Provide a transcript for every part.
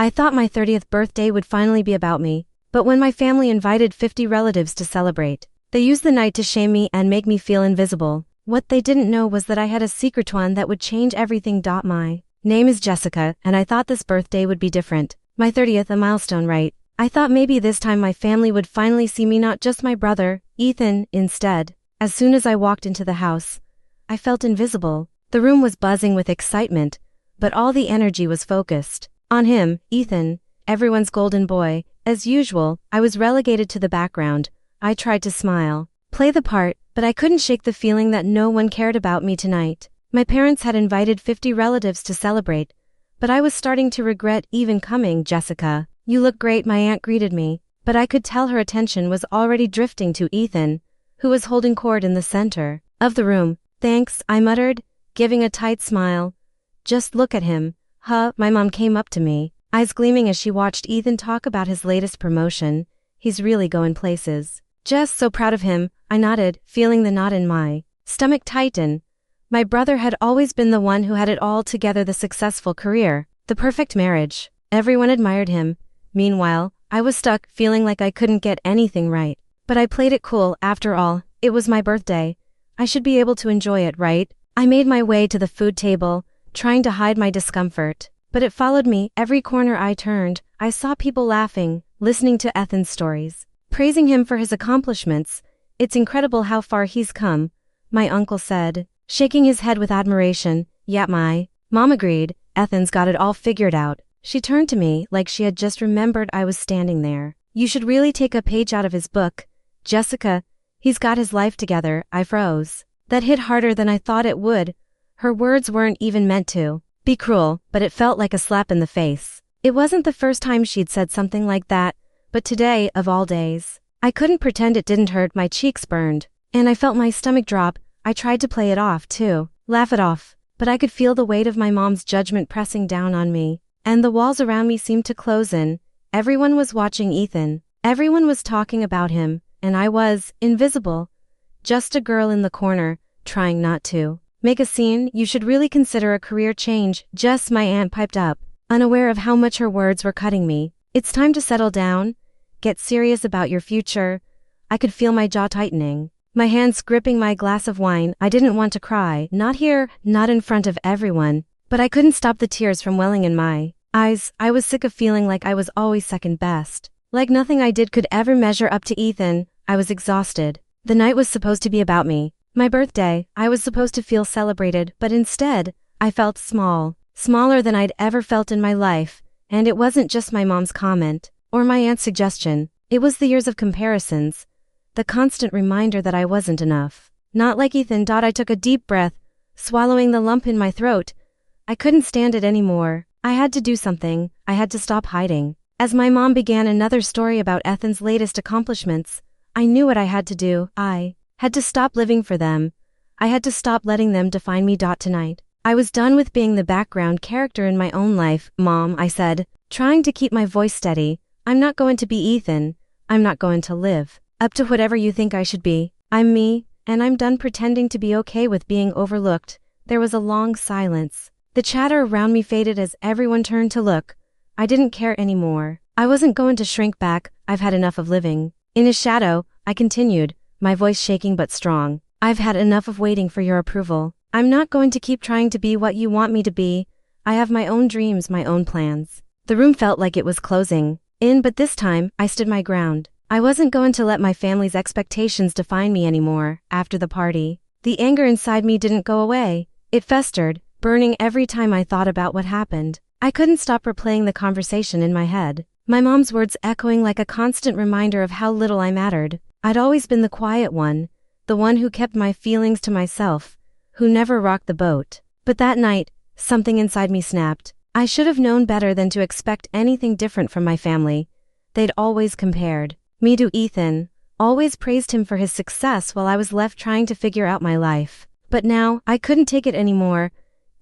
I thought my 30th birthday would finally be about me, but when my family invited 50 relatives to celebrate, they used the night to shame me and make me feel invisible. What they didn't know was that I had a secret one that would change everything. My name is Jessica, and I thought this birthday would be different. My 30th, a milestone, right? I thought maybe this time my family would finally see me, not just my brother, Ethan. Instead, as soon as I walked into the house, I felt invisible. The room was buzzing with excitement, but all the energy was focused on him, Ethan, everyone's golden boy. As usual, I was relegated to the background. I tried to smile, play the part, but I couldn't shake the feeling that no one cared about me tonight. My parents had invited 50 relatives to celebrate, but I was starting to regret even coming. Jessica, you look great, my aunt greeted me, but I could tell her attention was already drifting to Ethan, who was holding court in the center of the room. Thanks, I muttered, giving a tight smile. Just look at him. My mom came up to me, eyes gleaming as she watched Ethan talk about his latest promotion. He's really going places. Jess, so proud of him. I nodded, feeling the knot in my stomach tighten. My brother had always been the one who had it all together, the successful career, the perfect marriage. Everyone admired him. Meanwhile, I was stuck, feeling like I couldn't get anything right. But I played it cool. After all, it was my birthday. I should be able to enjoy it, right? I made my way to the food table, trying to hide my discomfort. But it followed me. Every corner I turned, I saw people laughing, listening to Ethan's stories, praising him for his accomplishments. It's incredible how far he's come, my uncle said, shaking his head with admiration. Yeah, my mom agreed. Ethan's got it all figured out. She turned to me like she had just remembered I was standing there. You should really take a page out of his book, Jessica. He's got his life together. I froze. That hit harder than I thought it would. Her words weren't even meant to be cruel, but it felt like a slap in the face. It wasn't the first time she'd said something like that, but today, of all days, I couldn't pretend it didn't hurt. My cheeks burned, and I felt my stomach drop. I tried to play it off too, laugh it off, but I could feel the weight of my mom's judgment pressing down on me, and the walls around me seemed to close in. Everyone was watching Ethan. Everyone was talking about him, and I was invisible. Just a girl in the corner, trying not to make a scene. You should really consider a career change, Jess, my aunt piped up, unaware of how much her words were cutting me. It's time to settle down. Get serious about your future. I could feel my jaw tightening, my hands gripping my glass of wine. I didn't want to cry, not here, not in front of everyone, but I couldn't stop the tears from welling in my eyes. I was sick of feeling like I was always second best, like nothing I did could ever measure up to Ethan. I was exhausted. The night was supposed to be about me, my birthday. I was supposed to feel celebrated, but instead, I felt small, smaller than I'd ever felt in my life. And it wasn't just my mom's comment, or my aunt's suggestion. It was the years of comparisons, the constant reminder that I wasn't enough. Not like Ethan. I took a deep breath, swallowing the lump in my throat. I couldn't stand it anymore. I had to do something. I had to stop hiding. As my mom began another story about Ethan's latest accomplishments, I knew what I had to do. I had to stop living for them. I had to stop letting them define me. Tonight, I was done with being the background character in my own life. Mom, I said, trying to keep my voice steady, I'm not going to be Ethan. I'm not going to live up to whatever you think I should be. I'm me, and I'm done pretending to be okay with being overlooked. There was a long silence. The chatter around me faded as everyone turned to look. I didn't care anymore. I wasn't going to shrink back. I've had enough of living in his shadow. I continued, my voice shaking but strong. I've had enough of waiting for your approval. I'm not going to keep trying to be what you want me to be. I have my own dreams, my own plans. The room felt like it was closing in, but this time, I stood my ground. I wasn't going to let my family's expectations define me anymore. After the party, the anger inside me didn't go away. It festered, burning every time I thought about what happened. I couldn't stop replaying the conversation in my head, my mom's words echoing like a constant reminder of how little I mattered. I'd always been the quiet one, the one who kept my feelings to myself, who never rocked the boat. But that night, something inside me snapped. I should have known better than to expect anything different from my family. They'd always compared me to Ethan, always praised him for his success while I was left trying to figure out my life. But now, I couldn't take it anymore.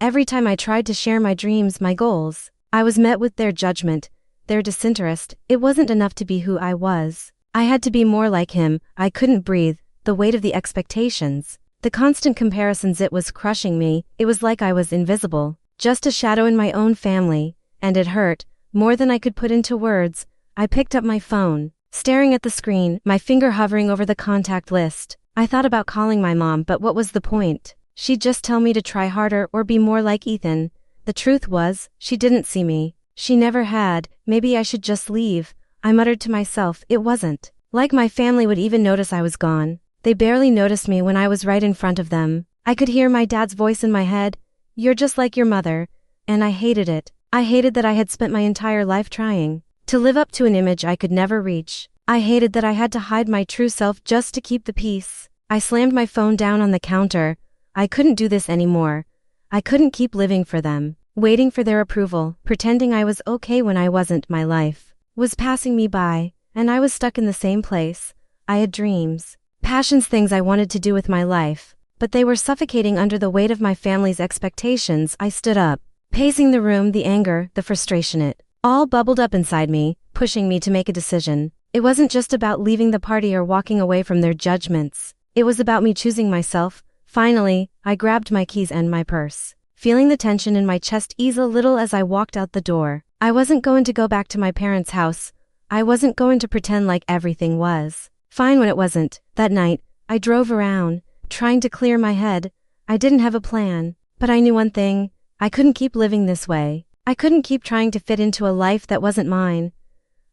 Every time I tried to share my dreams, my goals, I was met with their judgment, their disinterest. It wasn't enough to be who I was. I had to be more like him. I couldn't breathe. The weight of the expectations, the constant comparisons, it was crushing me. It was like I was invisible, just a shadow in my own family, and it hurt. more than I could put into words. I picked up my phone, staring at the screen, my finger hovering over the contact list. I thought about calling my mom, but what was the point? She'd just tell me to try harder or be more like Ethan. The truth was, she didn't see me. She never had. Maybe I should just leave. I muttered to myself. It wasn't like my family would even notice I was gone. They barely noticed me when I was right in front of them. I could hear my dad's voice in my head. You're just like your mother. And I hated it. I hated that I had spent my entire life trying to live up to an image I could never reach. I hated that I had to hide my true self just to keep the peace. I slammed my phone down on the counter. I couldn't do this anymore. I couldn't keep living for them, waiting for their approval, pretending I was okay when I wasn't. My life was passing me by, and I was stuck in the same place. I had dreams, passions, things I wanted to do with my life, but they were suffocating under the weight of my family's expectations. I stood up, pacing the room, the anger, the frustration, it all bubbled up inside me, pushing me to make a decision. It wasn't just about leaving the party or walking away from their judgments. It was about me choosing myself. Finally, I grabbed my keys and my purse, feeling the tension in my chest ease a little as I walked out the door. I wasn't going to go back to my parents' house. I wasn't going to pretend like everything was fine when it wasn't. That night, I drove around, trying to clear my head. I didn't have a plan, but I knew one thing. I couldn't keep living this way. I couldn't keep trying to fit into a life that wasn't mine.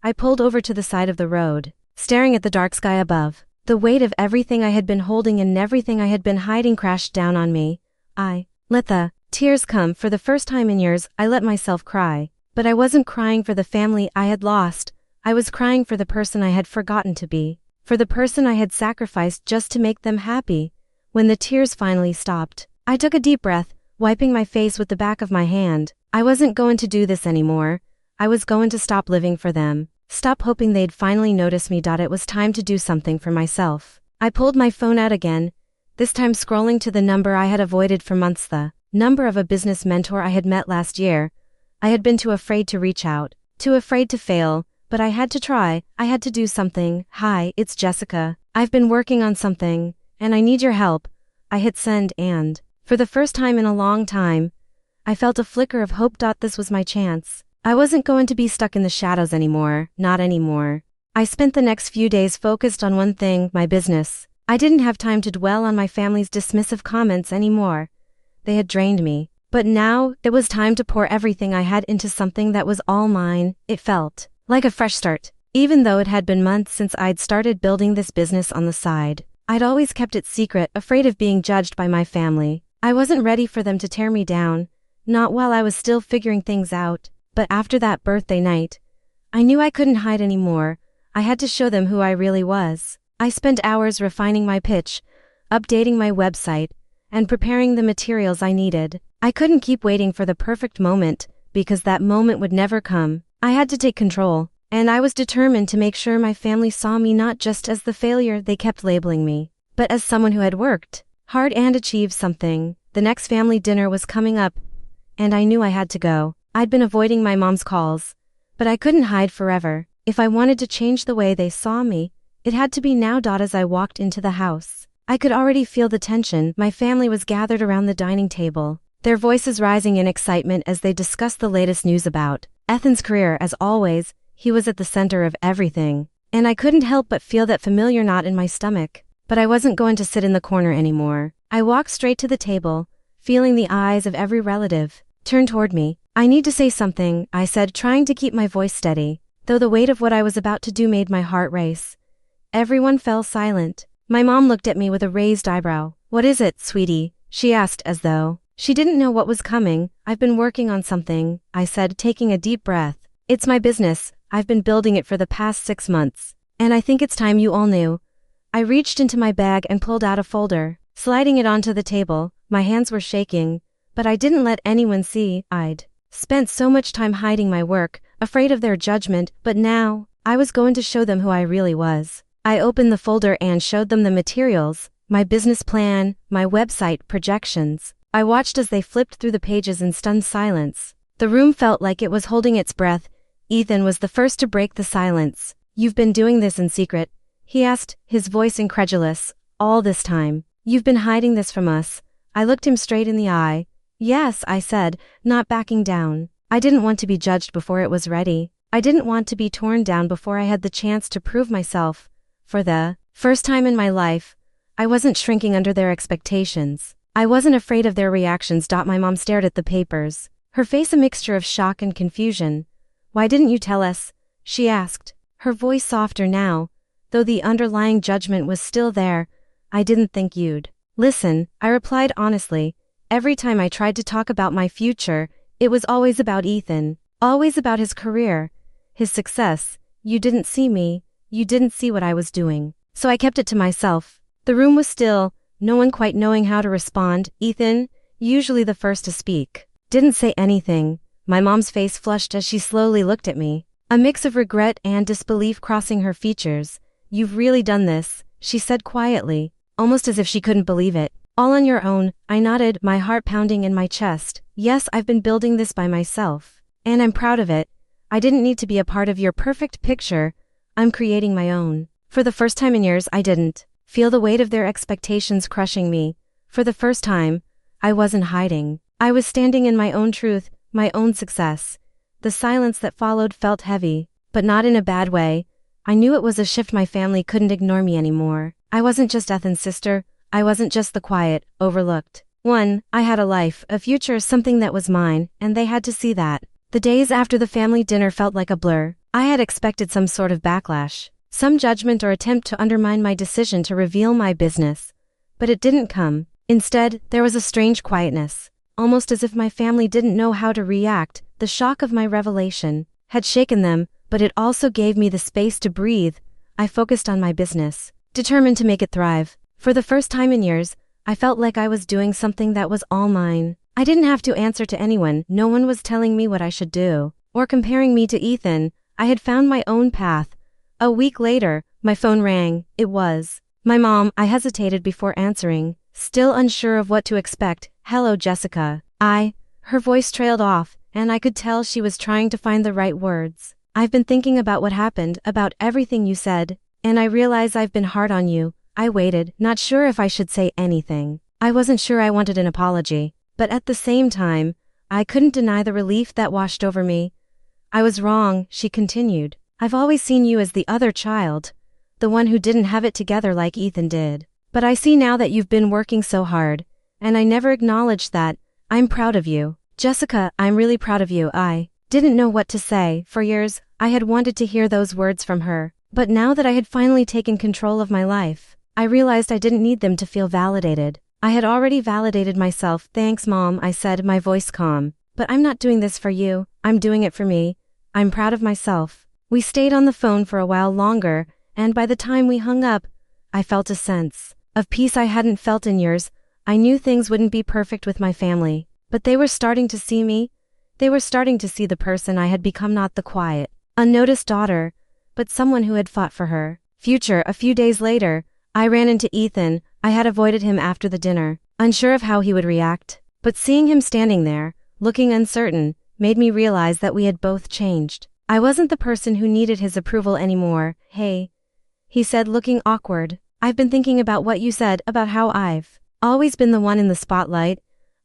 I pulled over to the side of the road, staring at the dark sky above. The weight of everything I had been holding and everything I had been hiding crashed down on me. I let the tears come. For the first time in years, I let myself cry. But I wasn't crying for the family I had lost. I was crying for the person I had forgotten to be, for the person I had sacrificed just to make them happy. When the tears finally stopped, I took a deep breath, wiping my face with the back of my hand. I wasn't going to do this anymore. I was going to stop living for them. Stop hoping they'd finally notice me. It was time to do something for myself. I pulled my phone out again, this time scrolling to the number I had avoided for months, the number of a business mentor I had met last year. I had been too afraid to reach out, too afraid to fail, but I had to try. I had to do something. Hi, it's Jessica. I've been working on something, and I need your help. I hit send and, for the first time in a long time, I felt a flicker of hope. This was my chance. I wasn't going to be stuck in the shadows anymore, not anymore. I spent the next few days focused on one thing, my business. I didn't have time to dwell on my family's dismissive comments anymore. They had drained me. But now, it was time to pour everything I had into something that was all mine. It felt like a fresh start. Even though it had been months since I'd started building this business on the side, I'd always kept it secret, afraid of being judged by my family. I wasn't ready for them to tear me down, not while I was still figuring things out. But after that birthday night, I knew I couldn't hide anymore. I had to show them who I really was. I spent hours refining my pitch, updating my website, and preparing the materials I needed. I couldn't keep waiting for the perfect moment, because that moment would never come. I had to take control, and I was determined to make sure my family saw me not just as the failure they kept labeling me, but as someone who had worked hard and achieved something. The next family dinner was coming up, and I knew I had to go. I'd been avoiding my mom's calls, but I couldn't hide forever. If I wanted to change the way they saw me, it had to be now. As I walked into the house, I could already feel the tension. My family was gathered around the dining table, their voices rising in excitement as they discussed the latest news about Ethan's career. As always, he was at the center of everything, and I couldn't help but feel that familiar knot in my stomach. But I wasn't going to sit in the corner anymore. I walked straight to the table, feeling the eyes of every relative turn toward me. I need to say something, I said, trying to keep my voice steady, though the weight of what I was about to do made my heart race. Everyone fell silent. My mom looked at me with a raised eyebrow. What is it, sweetie? She asked, as though she didn't know what was coming. I've been working on something, I said, taking a deep breath. It's my business. I've been building it for the past 6 months, and I think it's time you all knew. I reached into my bag and pulled out a folder, sliding it onto the table. My hands were shaking, but I didn't let anyone see. I'd spent so much time hiding my work, afraid of their judgment, but now, I was going to show them who I really was. I opened the folder and showed them the materials, my business plan, my website projections. I watched as they flipped through the pages in stunned silence. The room felt like it was holding its breath. Ethan was the first to break the silence. You've been doing this in secret? He asked, his voice incredulous. All this time, you've been hiding this from us? I looked him straight in the eye. Yes, I said, not backing down. I didn't want to be judged before it was ready. I didn't want to be torn down before I had the chance to prove myself. For the first time in my life, I wasn't shrinking under their expectations. I wasn't afraid of their reactions. My mom stared at the papers, her face a mixture of shock and confusion. "Why didn't you tell us?" she asked, her voice softer now, though the underlying judgment was still there. "I didn't think you'd listen," I replied honestly. Every time I tried to talk about my future, it was always about Ethan, always about his career, his success. "You didn't see me, you didn't see what I was doing." So I kept it to myself. The room was still, no one quite knowing how to respond. Ethan, usually the first to speak, didn't say anything. My mom's face flushed as she slowly looked at me, a mix of regret and disbelief crossing her features. "You've really done this," she said quietly, almost as if she couldn't believe it. "All on your own," I nodded, my heart pounding in my chest. "Yes, I've been building this by myself, and I'm proud of it. I didn't need to be a part of your perfect picture. I'm creating my own." For the first time in years, I didn't feel the weight of their expectations crushing me. For the first time, I wasn't hiding. I was standing in my own truth, my own success. The silence that followed felt heavy, but not in a bad way. I knew it was a shift. My family couldn't ignore me anymore. I wasn't just Ethan's sister. I wasn't just the quiet, overlooked one. I had a life, a future, something that was mine, and they had to see that. The days after the family dinner felt like a blur. I had expected some sort of backlash, some judgment or attempt to undermine my decision to reveal my business. But it didn't come. Instead, there was a strange quietness, almost as if my family didn't know how to react. The shock of my revelation had shaken them, but it also gave me the space to breathe. I focused on my business, determined to make it thrive. For the first time in years, I felt like I was doing something that was all mine. I didn't have to answer to anyone. No one was telling me what I should do, or comparing me to Ethan. I had found my own path. A week later, my phone rang. It was my mom. I hesitated before answering, still unsure of what to expect. "Hello, Jessica." Her voice trailed off, and I could tell she was trying to find the right words. "I've been thinking about what happened, about everything you said, and I realize I've been hard on you." I waited, not sure if I should say anything. I wasn't sure I wanted an apology, but at the same time, I couldn't deny the relief that washed over me. "I was wrong," she continued. "I've always seen you as the other child, the one who didn't have it together like Ethan did. But I see now that you've been working so hard, and I never acknowledged that. I'm proud of you. Jessica, I'm really proud of you." I didn't know what to say. For years, I had wanted to hear those words from her, but now that I had finally taken control of my life, I realized I didn't need them to feel validated. I had already validated myself. "Thanks, Mom," I said, my voice calm. "But I'm not doing this for you. I'm doing it for me. I'm proud of myself." We stayed on the phone for a while longer, and by the time we hung up, I felt a sense of peace I hadn't felt in years. I knew things wouldn't be perfect with my family, but they were starting to see me. They were starting to see the person I had become, not the quiet, unnoticed daughter, but someone who had fought for her future. A few days later, I ran into Ethan. I had avoided him after the dinner, unsure of how he would react. But seeing him standing there, looking uncertain, made me realize that we had both changed. I wasn't the person who needed his approval anymore. "Hey," he said, looking awkward. "I've been thinking about what you said, about how I've always been the one in the spotlight.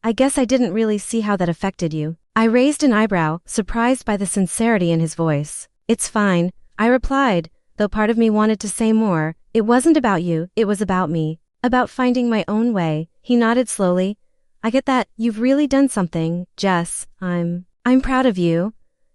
I guess I didn't really see how that affected you." I raised an eyebrow, surprised by the sincerity in his voice. "It's fine," I replied, though part of me wanted to say more. "It wasn't about you, it was about me. About finding my own way." He nodded slowly. "I get that. You've really done something, Jess. I'm proud of you."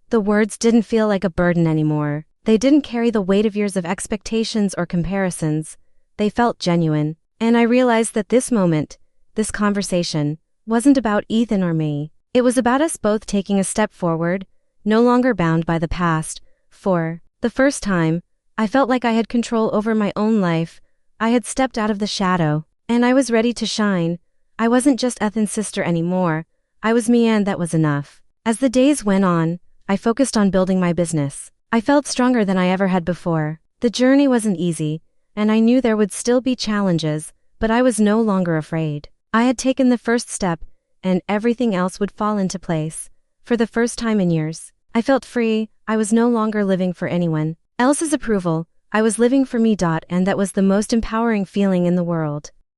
The words didn't feel like a burden anymore. They didn't carry the weight of years of expectations or comparisons. They felt genuine. And I realized that this moment, this conversation, wasn't about Ethan or me. It was about us both taking a step forward, no longer bound by the past. For the first time, I felt like I had control over my own life. I had stepped out of the shadow, and I was ready to shine. I wasn't just Ethan's sister anymore. I was me, and that was enough. As the days went on, I focused on building my business. I felt stronger than I ever had before. The journey wasn't easy, and I knew there would still be challenges, but I was no longer afraid. I had taken the first step, and everything else would fall into place. For the first time in years, I felt free. I was no longer living for anyone else's approval. I was living for me. And that was the most empowering feeling in the world.